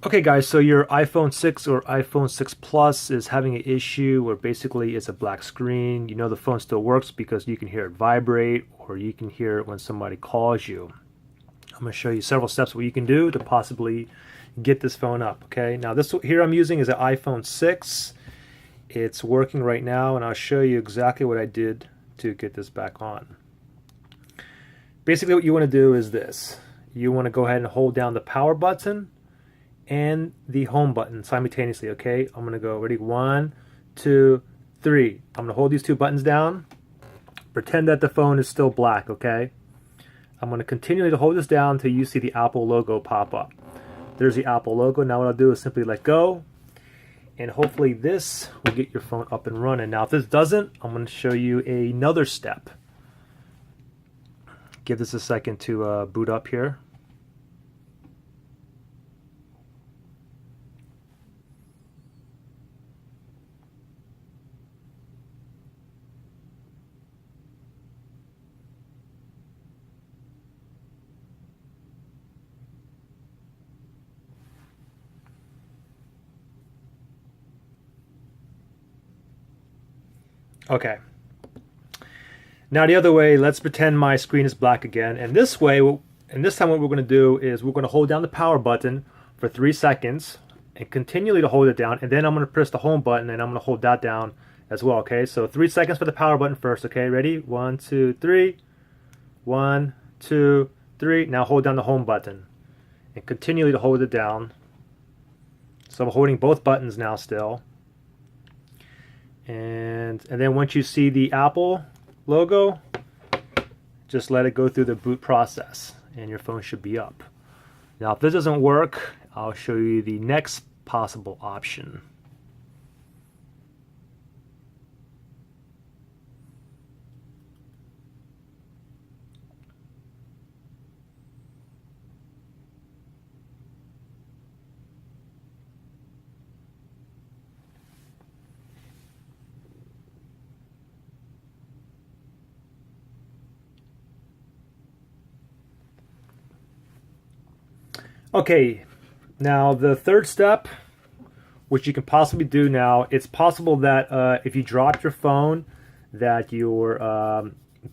Okay guys, so your iPhone 6 or iPhone 6 Plus is having an issue where basically it's a black screen. You know the phone still works because you can hear it vibrate or you can hear it when somebody calls you. I'm going to show you several steps what you can do to possibly get this phone up, okay? Now this here I'm using is an iPhone 6. It's working right now and I'll show you exactly what I did to get this back on. Basically what you want to do is this. You want to go ahead and hold down the power button and the home button simultaneously, okay? I'm gonna go, ready, 1, 2, 3. I'm gonna hold these two buttons down, pretend that the phone is still black, okay? I'm gonna continue to hold this down until you see the Apple logo pop up. There's the Apple logo. Now what I'll do is simply let go, and hopefully this will get your phone up and running. Now if this doesn't, I'm gonna show you another step. Give this a second to boot up here. Okay. Now the other way, let's pretend my screen is black again. And this way, and this time what we're going to do is we're going to hold down the power button for 3 seconds and continually to hold it down. And then I'm going to press the home button and I'm going to hold that down as well, okay? So 3 seconds for the power button first, okay? Ready? 1, 2, 3. 1, 2, 3. Now hold down the home button and continually to hold it down. So I'm holding both buttons now still. And then once you see the Apple logo, just let it go through the boot process and your phone should be up. Now if this doesn't work, I'll show you the next possible option. Okay, now the third step, which you can possibly do now, it's possible that if you dropped your phone, that your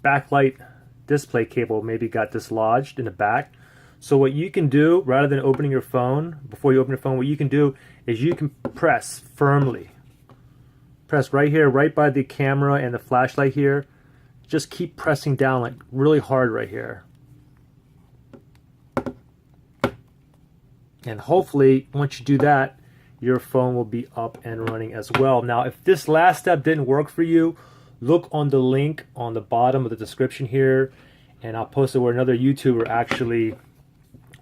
backlight display cable maybe got dislodged in the back. So what you can do, rather than opening your phone, before you open your phone, what you can do is you can press firmly. Press right here, right by the camera and the flashlight here. Just keep pressing down like really hard right here. And hopefully, once you do that, your phone will be up and running as well. Now, if this last step didn't work for you, look on the link on the bottom of the description here, and I'll post it where another YouTuber actually,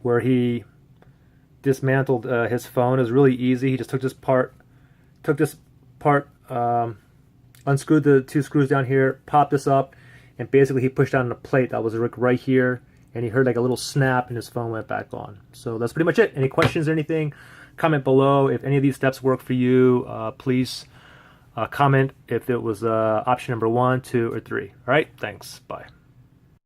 where he dismantled his phone. It was really easy. He just took this part, unscrewed the 2 screws down here, popped this up, and basically he pushed down a plate that was right here. And he heard like a little snap and his phone went back on. So that's pretty much it. Any questions or anything, comment below. If any of these steps work for you, please comment if it was option number 1, 2, or 3. All right, thanks. Bye.